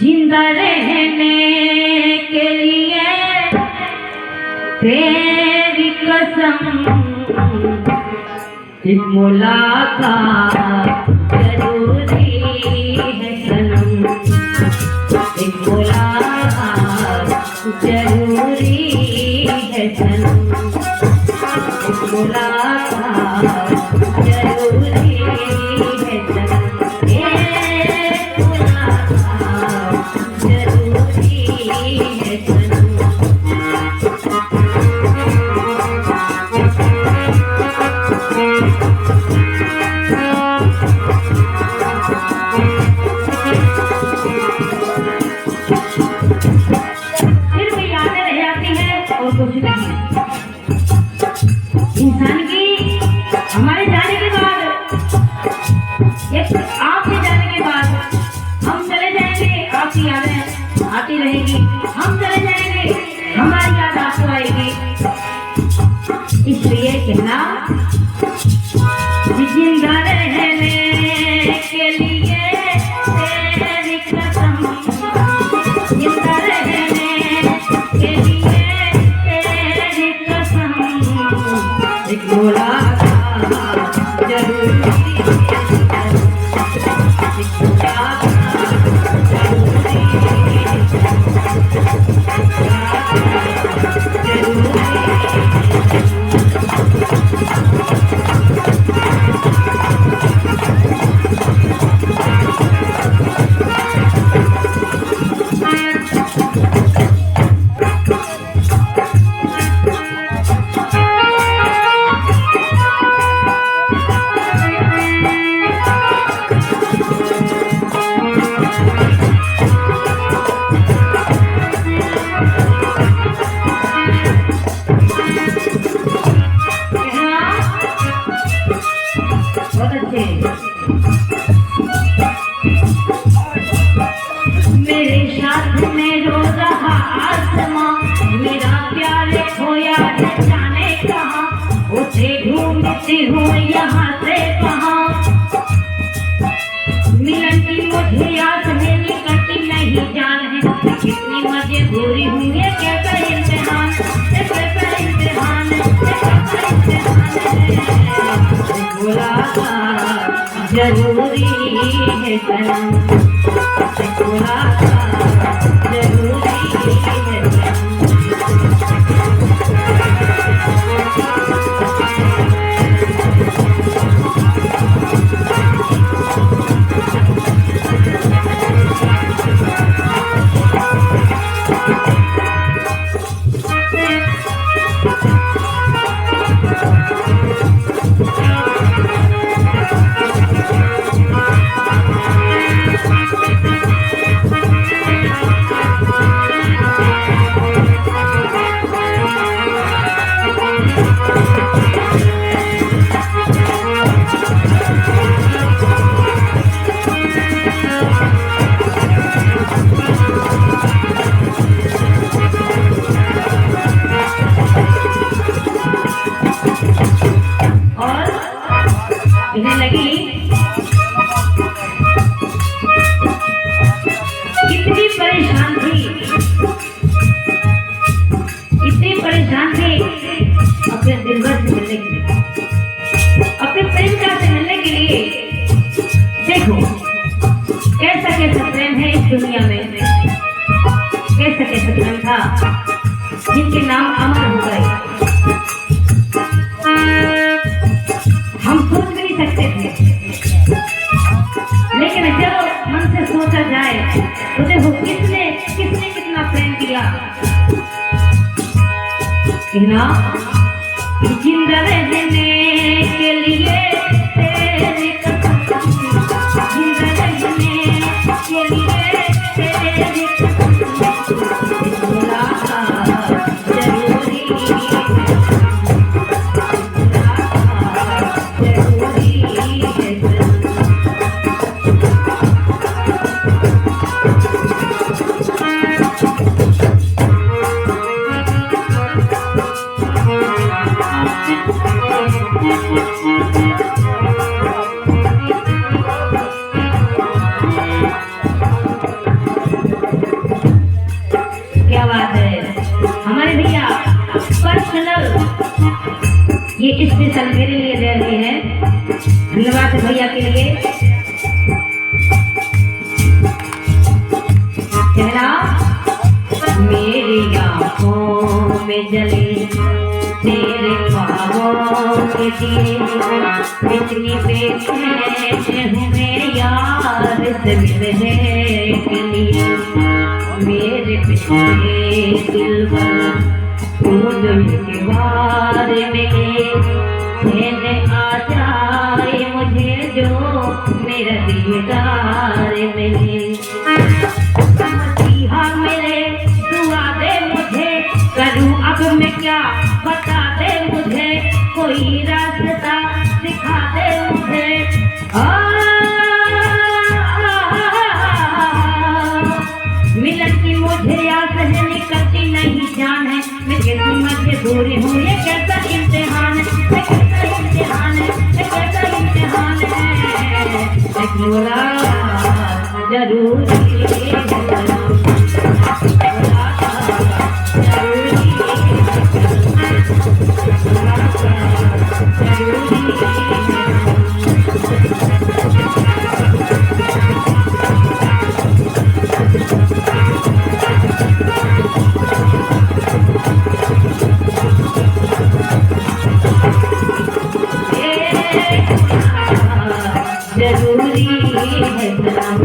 जिंदा रहने के लिए तेरी कसम, एक मुलाकात जरूरी है सनम, एक मुलाकात जरूरी है सनम, एक मुलाकात जरूरी है सनम, एक मुलाकात जरूरी है सनम। इंसान की हमारे जाने के बाद, एक आपके जाने के बाद हम चले जाएंगे, आपकी यादें आती रहेगी, हम चले जाएंगे, हमारी याद आपको आएगी। इसलिए कहना जिंदा रहने के लिए तेरी कसम, जिंदा रहने के लिए तेरी कसम, एक मुलाकात जरूरी है, एक मुलाकात जरूरी मेरे साथ में रो रहा आसमां, मेरा प्यार खोया जाने कहाँ, उसे ढूंढती हूँ यहाँ से कहाँ, मिलन की मुझे याद है निकलती नहीं जान है, कितनी मजबूरी हुई है, कैसा इम्तिहान, कैसा इम्तिहान, कैसा इम्तिहान है, मुलाकात जरूरी है सनम, मुलाकात जरूरी है सनम। इन्हें लगी कितनी परेशान थी, इतनी परेशान थी अपने दिलबर से मिलने के लिए, अपने प्रेमिका से मिलने के लिए। देखो कैसा कैसा प्रेम है इस दुनिया में, कैसा कैसा प्रेम था जिनके नाम अमर हो गए। हम सोच भी नहीं सकते थे, लेकिन जब मन से सोचा जाए तो देखो किसने किसने कितना प्रेम किया। कहना जिंदा रहने के लिए तेरी कसम, जिंदा रहने के लिए तेरी कसम, मुलाकात जरूरी है, Thank you. ये स्पेशल मेरे लिए दे रहे हैं। धन्यवाद भैया के लिए। कहना मेरी आँखों में जले तेरे ख्वाबों के दिए, इतनी बेचैन हूँ मैं यार से मिलने के लिए। मेरे पिछले दिल पर तू जो दीवार मिले, चैन आ जाए मुझे जो मेरा दीदार मिले। मसीहा मेरे दुआ दे मुझे, करूँ अब मैं क्या बता दे मुझे, कोई रास्ता दिखा दे मुझे। मिलन की मुझे आस है, निकलती नहीं जान है, मैं कैसी मजबूरी हूँ, ये कैसा इम्तिहान है, ये कैसा इम्तिहान है, ये कैसा इम्तिहान है। जरूरी है सलाम।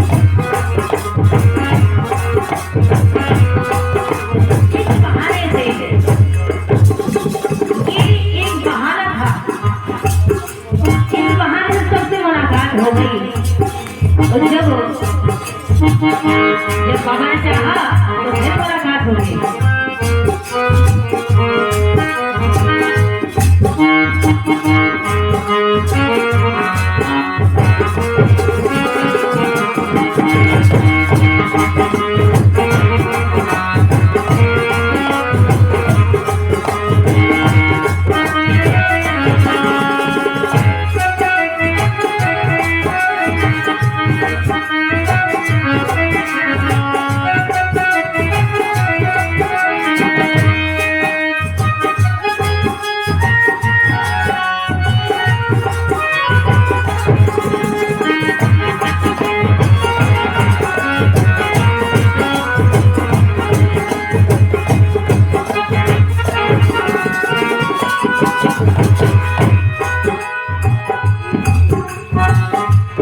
इस बहाने से ये एक बहाना था, इस बहाने से सबसे मुलाकात हो गई। और जब बाबा ने चाहा तो फिर मुलाकात हो गई।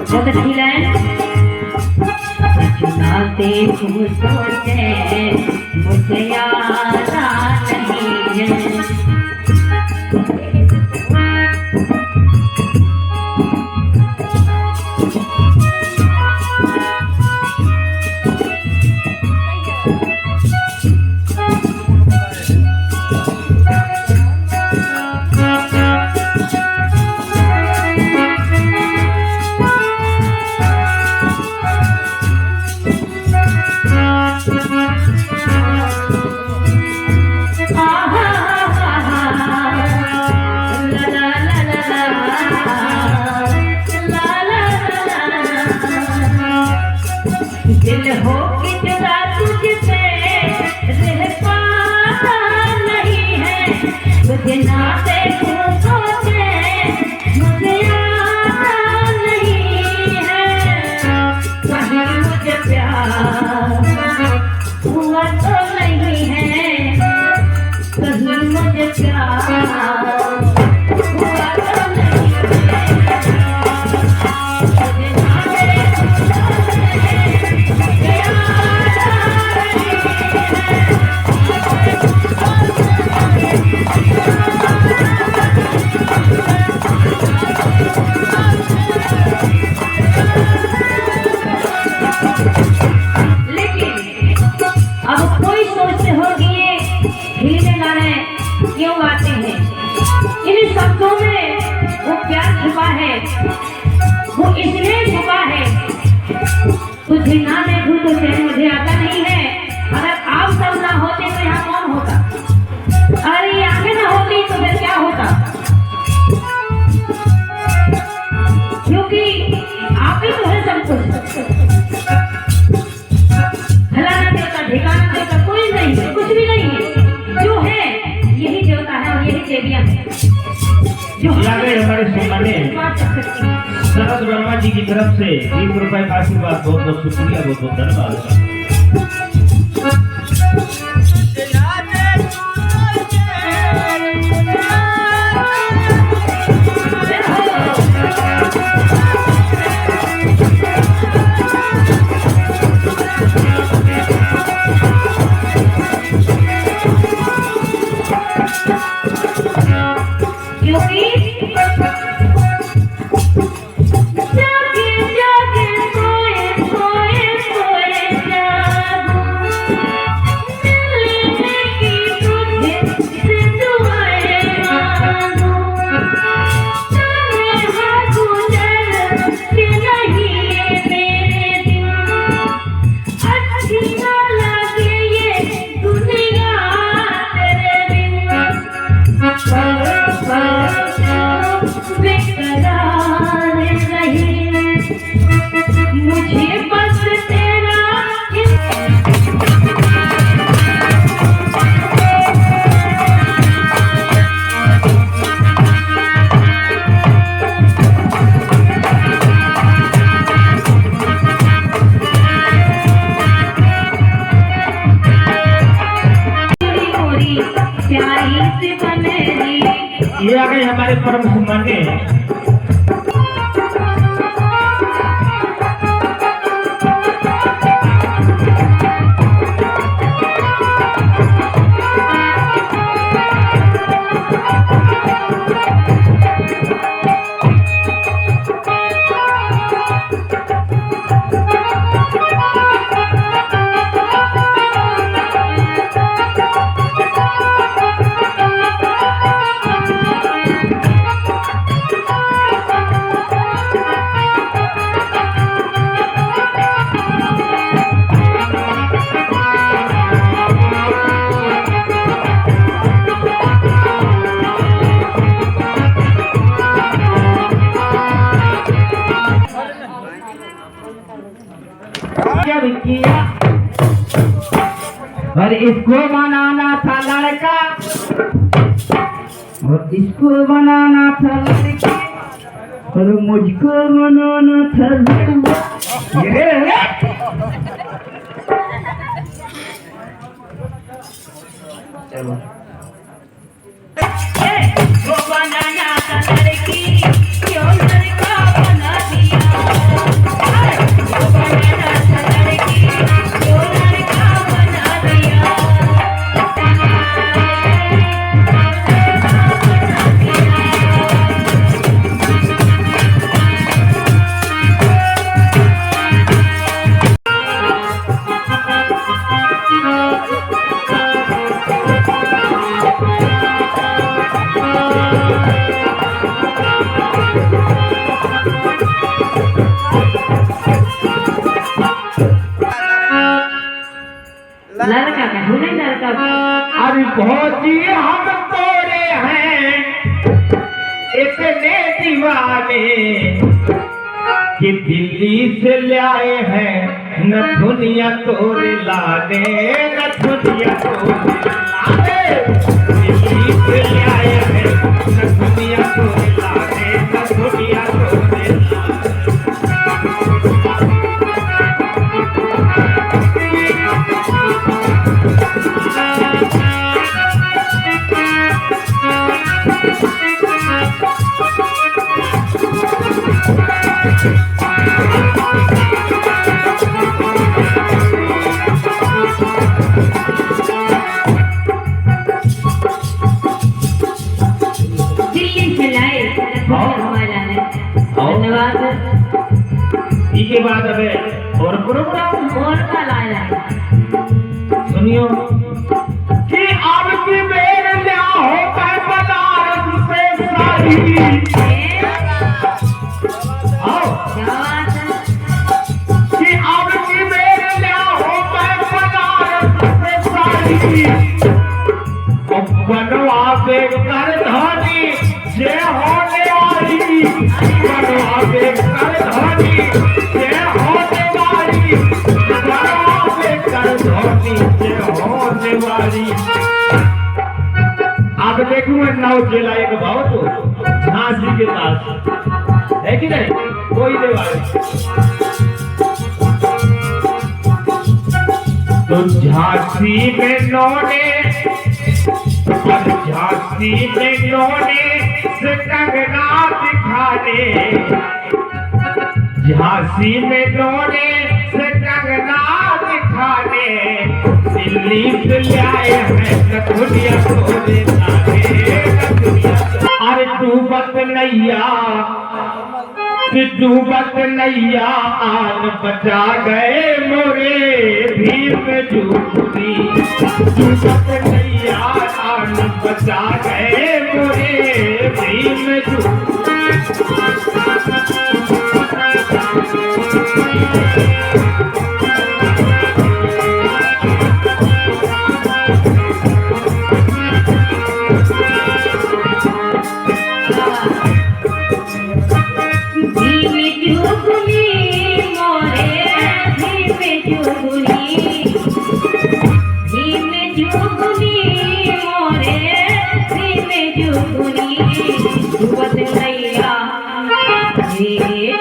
बहुत अच्छी लाइन। चुनाते तुम सोचे मुझे याद नहीं है, दिल हो कि जुदा तुझसे रह पाता नहीं है, तुझे ना देखूं सोचे मुझे आता नहीं है। कहीं मुझे प्यार हुआ तो नहीं है, कहीं मुझे प्यार हुआ तो नहीं है। क्यों गाते हैं? इन शब्दों में वो प्यार छुपा है, वो इसलिए छुपा है। तुझे ना देखूं तो चैन मुझे आता नहीं है। अगर आप सब ना होते तो यहाँ कौन होता? अरे आंखें ना होती तो फिर क्या होता? क्योंकि आप ही तो है सब कुछ। फलाना देवता ठिकाना देवता कोई नहीं है, कुछ भी नहीं है। जो है यही देवता है और यही देवियां है। गए हमारे सम्माने शरद वर्मा जी की तरफ से 20 रुपए का आशीर्वाद, बहुत बहुत शुक्रिया, बहुत बहुत धन्यवाद। ये आ गए हमारे परम सम्मान्य किया और इसको बनाना था लड़का और इसको बनाना था लड़की और मुझको बनाना था लड़का। चलो इसको बनाना था लड़की, क्यों लड़का बना दिया। इसको बनाना था लड़की, क्यों लड़का बना दिया। लड़का का हुने लड़का अरे भौजी हम तोरे हैं इतने दीवाने कि दिल्ली से ले आए हैं न दुनिया तोरे लाने, न दुनिया तोरे लाने। दिल्ली से ले आए हैं न दुनिया तोरे लाने, न दुनिया तोरे लाने। के बाद अबे और प्रोग्राम और का लाया सुनियो कि अब की बेर लिया होता है बनारस से साड़ी। आओ कि अब की बेर लिया होता है बनारस से साड़ी। अब बनवा पे कर धानी जे होने वाली, बनवा पे कर धानी अब देखूं नाव चला एक भाव तो झांसी के दास है कि नहीं, कोई देवारी। तो झांसी में नौने, झांसी में नौने से कंगना दिखाने, झांसी में नौने से कंगना दिखाने, दिल्ली से लाए हैं नथुनिया तोरे लाने। अरे डूबत नैया, डूबत नैया आन बचा गए मोरे भीम जुगनी, डूबत नैया आन बचा गए मोरे भीम जुगनी।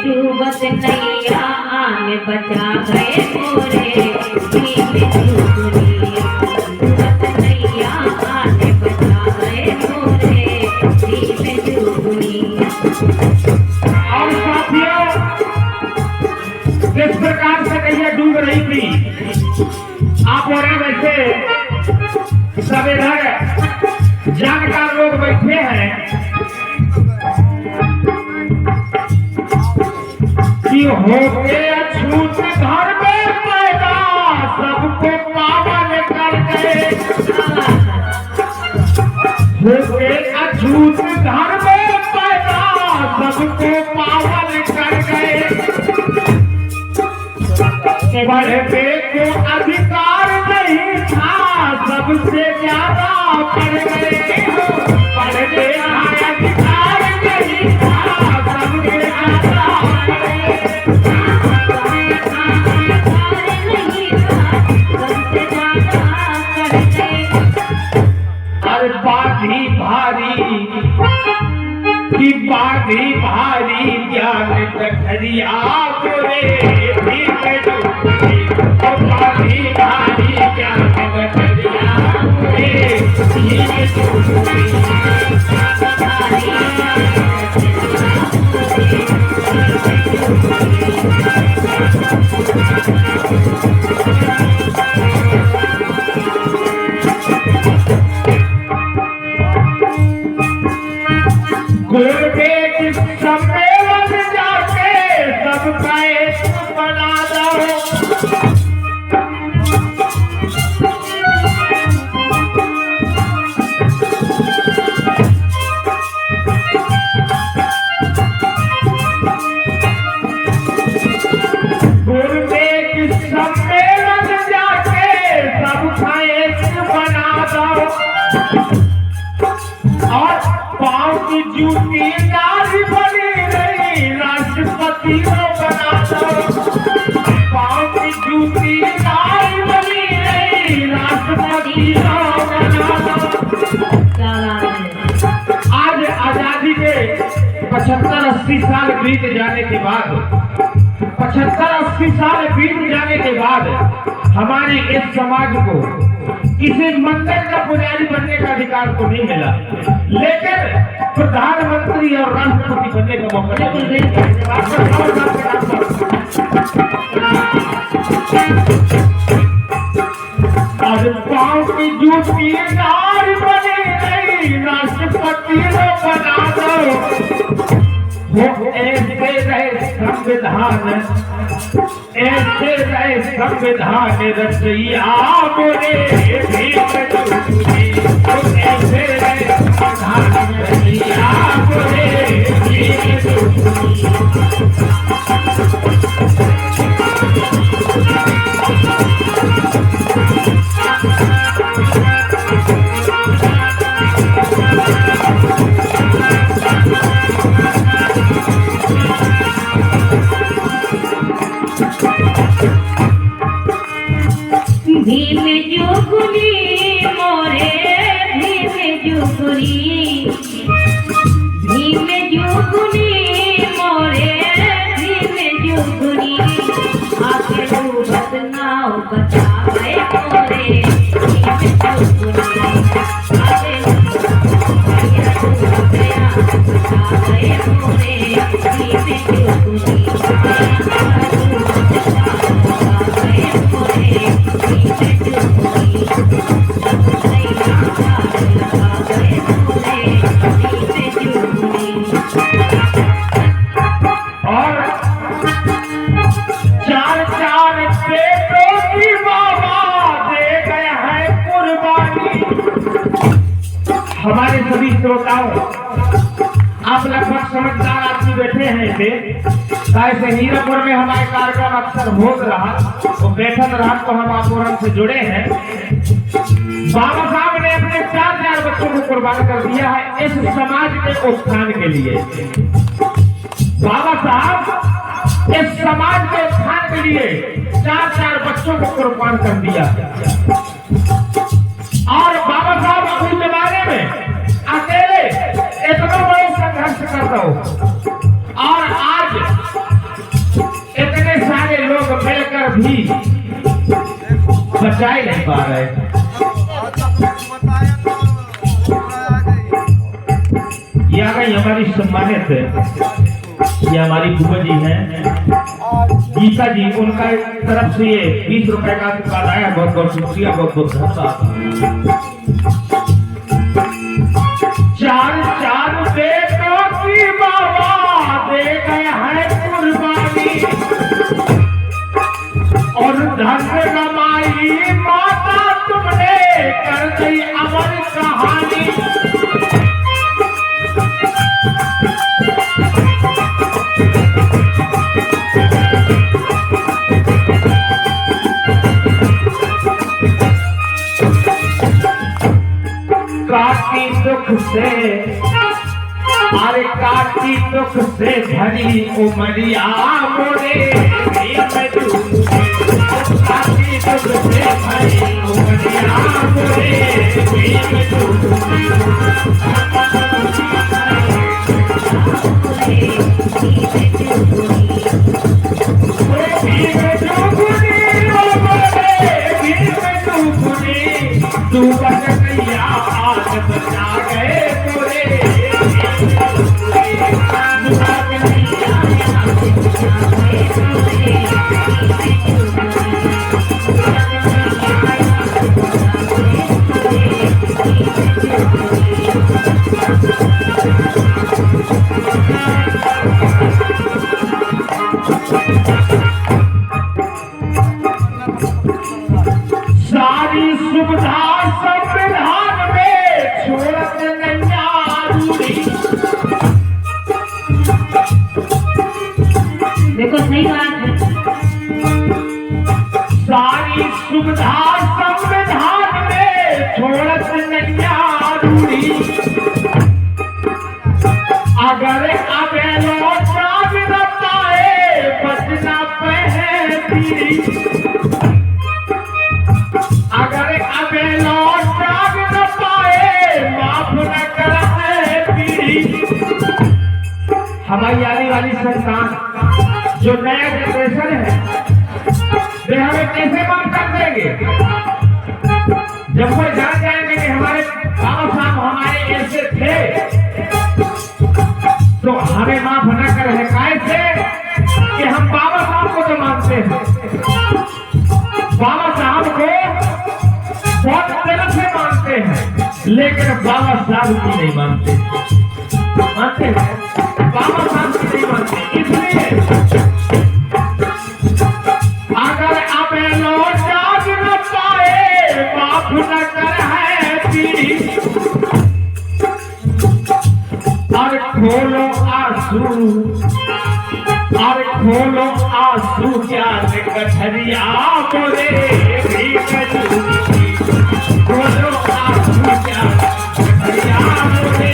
डूबत नैया आने बचा गए मोरे भीम जुगनी, डूबत नैया आने बचा गए मोरे भीम जुगनी। और साथियों, जिस प्रकार से नैया डूब रही थी, आप और वैसे सब इधर जानकार लोग बैठे हैं कि होके अछूत घर में पैदा सबको पावन कर गए, होके अछूत घर में पैदा सबको पावन कर गए, पढ़ने को अधिकार नहीं था सबसे ज्यादा पढ़ गए, पढ़ने का अधिकार नहीं था सबसे ज्यादा पढ़ गए। अरे बाधी भारी की बाधी भारी ज्ञान कठरिया बोले भीम जुगनी, बाधी भारी ज्ञान कठरिया बोले भीम जुगनी। गुरुदेव सम्मेलन जाके सबका एक बना दो, गुरुदेव सम्मेलन जाके सबका एक बना दो, और पाँव की जूती नारी बनी रही राष्ट्रपति को बना दो, पाँव की जूती नारी बनी रही राष्ट्रपति को बना दो। आज आजादी के 75-80 साल बीत जाने के बाद, 75-80 साल बीत जाने के बाद हमारे इस समाज को किसी मंदिर का पुजारी बनने का अधिकार तो नहीं मिला, लेकिन प्रधानमंत्री और राष्ट्रपति बनने का मौका आज पाँव की जूती नारी बनी नहीं राष्ट्रपति को बना दो, वो ऐसे रहे संविधान, ऐसे रहे संविधान रचैया बोले भीम जुगनी, ऐसे रहे संविधान रचैया बोले भीम जुगनी। भीम जुगनी मोरे भीम जुगनी, भीम जुगनी हमारे सभी श्रोताओं, आप लगभग समझदार आदमी बैठे हैं इसे कैसे हीरापुर में हमारे कार्यक्रम अक्सर हो रहा तो बैठक रहा तो हम आप से जुड़े हैं। बाबा साहब ने अपने 4 बच्चों को कुर्बान कर दिया है इस समाज के उत्थान के लिए। बाबा साहब इस समाज के उत्थान के लिए 4 बच्चों को कुर्बान कर दिया। और बाबा साहब अपने जमाने में अकेले इतना बड़ा संघर्ष करता हो और आज इतने सारे लोग मिलकर भी बचा ही नहीं पा रहे। ये आ गई हमारी सम्मानित, ये हमारी बुआ जी हैं गीता जी, उनका तरफ से ये 20 रुपए का आशीर्वाद आया। बहुत बहुत शुक्रिया, बहुत बहुत धन्यवाद। 4 बेटों की बाबा दे गए हैं कुर्बानी और धन कमाई माता तुमने कर दी अमर कहानी। काटी दुख से, अरे काटी दुख से भरी उमरिया मोरे, काटी दुख से भरी उमरिया तू बच गया आज बचा गए तोरे। सारी सुविधा संविधान में छोड़त नैया रूढ़ी। देखो सही बात है। सारी सुविधा संविधान में छोड़त नैया रूढ़ी। अगर अब लौटा भी न पाए बचना पे पीड़ी। अगर अब लौटा भी न पाए माफ न कर पीड़ी। हमारी आने वाली संतान जो नया जनरेशन है वे हमें कैसे माफ कर देंगे? जब वो जान जाएंगे कि हमारे बाबा साहब हमारे ऐसे थे तो हमें माफ न कर है। कैसे कि हम बाबा साहब को तो मानते हैं, बाबा साहब को बहुत तरह से मानते हैं, लेकिन बाबा साहब की नहीं मानते। मानते हैं बाबा साहब की नहीं मानते। इसलिए अगर अब लौटा न पाए माफ न कर है पीड़ी। और खोलो आंसू, और खोलो आंसू क्या कठरिया बोले खोलो आंसू क्या कठरिया बोले।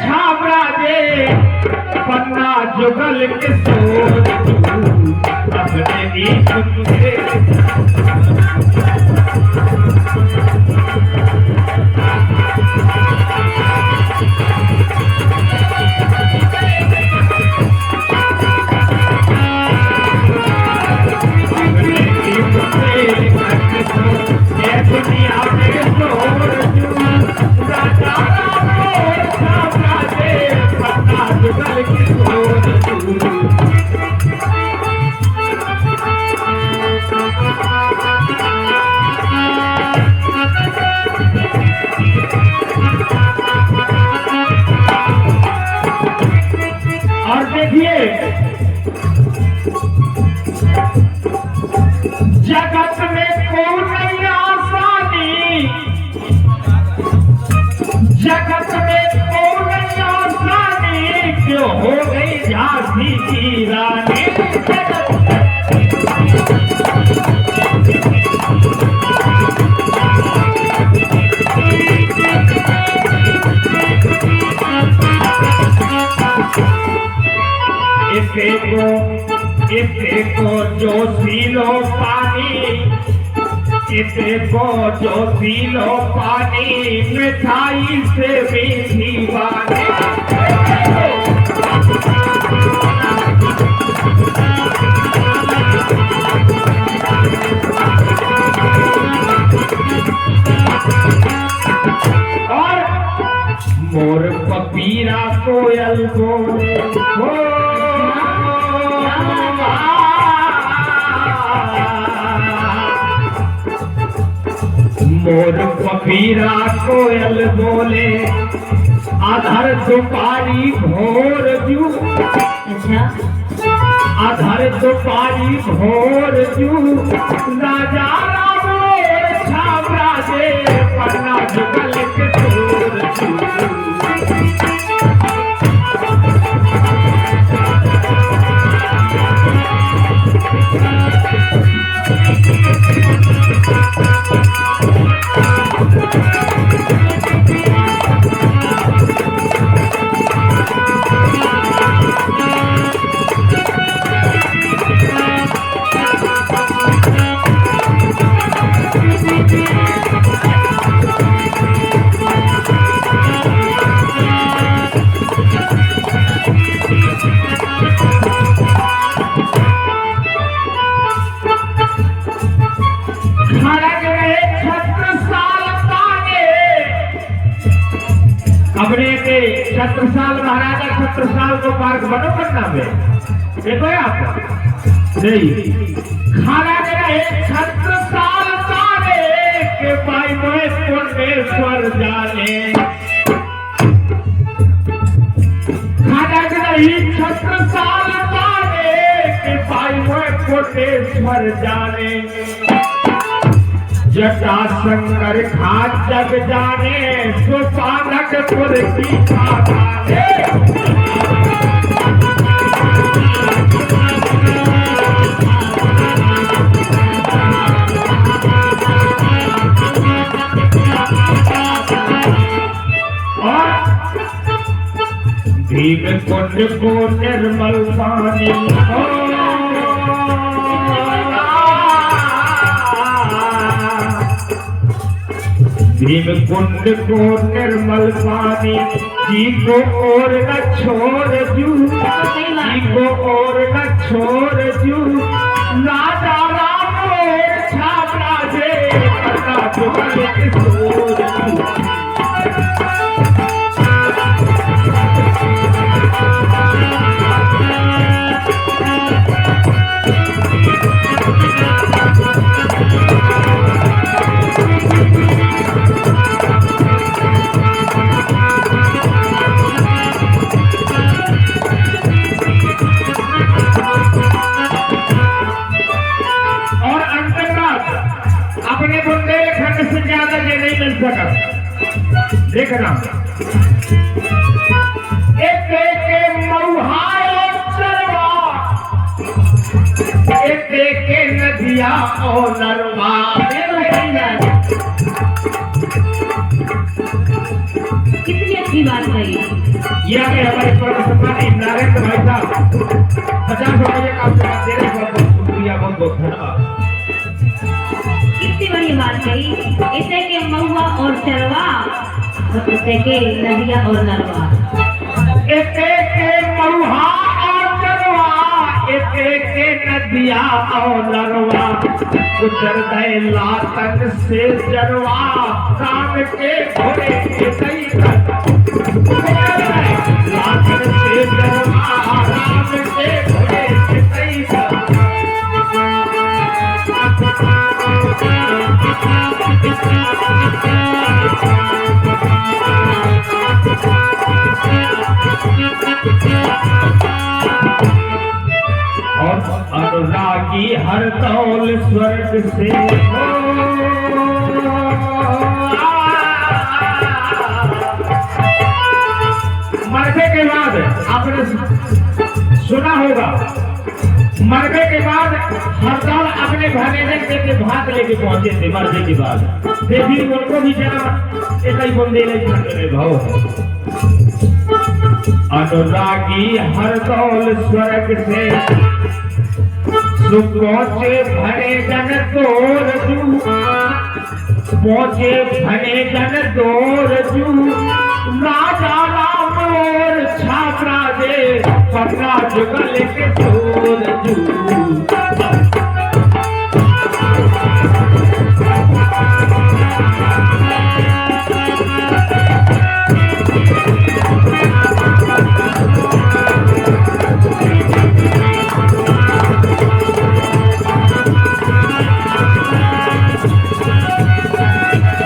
छाबड़ा दे पन्ना जुगल के सोच अपने ही देखिए जगत में कोई आसानी, जगत में कोई आसानी क्यों हो गई झांसी की रानी। इसे को जो पीलो पानी, इसे को जो पीलो पानी, मिठाई से मीठी वाणी। और मोर पपीरा कोयल बोले मोर पपीरा कोयल बोले आधर दुपारी भोर जू। अच्छा आधर दुपारी भोर जू राजा रामोर छावरा दे पन्ना जुगल के तोर जू। अपने के छत्रसाल महाराजा छत्रसाल को पार्क बनो करना में देखो आप नहीं खाना मेरा एक छत्रसाल तारे के भाई मोहे कोटेश्वर जाने। खाना मेरा एक छत्रसाल तारे के भाई मोहे कोटेश्वर जाने। जटा शंकर खाट जग जाने, सुपानक पुर की जाने। और भीग कुंड को निर्मल पानी भीम कुंड को निर्मल पानी, जी को और न छोड़ जू, जी को और न छोड़ जू। राजा राम और छावरा दे पन्ना जुगल के तोर जू। अपने बुंदेलखंड से ज्यादा ये नहीं मिल सका। देखना एक मऊहार चरवा, एक नदिया और नरवा। कितनी अच्छी बात कही। ये हमारे सम्मानित नारायण भाई साहब 50 रुपये का आपसे दे रहे हैं। बहुत शुक्रिया, बहुत बहुत धन्यवाद। कितनी बड़ी बात कही। इसे के महुआ और चरवा, इसे के नदिया और नरवा। इसे के महुआ और चरवा, इसे के नदिया और नरवा। गुजर गए लातन से जरवा, काम के घोड़े के कई लातन से जरवा, राम के घोड़े के कई स्वर्ग से हो मरने के बाद आपने सुना होगा, मरने के बाद हरदौल अपने भनेजन के भात लेके पहुंचे थे। मरने के बाद देखिए उनको भी जन्म एक ही बंदे ने भाव अनुरागी हरदौल स्वर्ग से पहुंचे भरे जन तोर जू, पहुंचे भरे जन तोर जू, राजा राम और छात्रा दे पन्ना जुगल के तोर जू।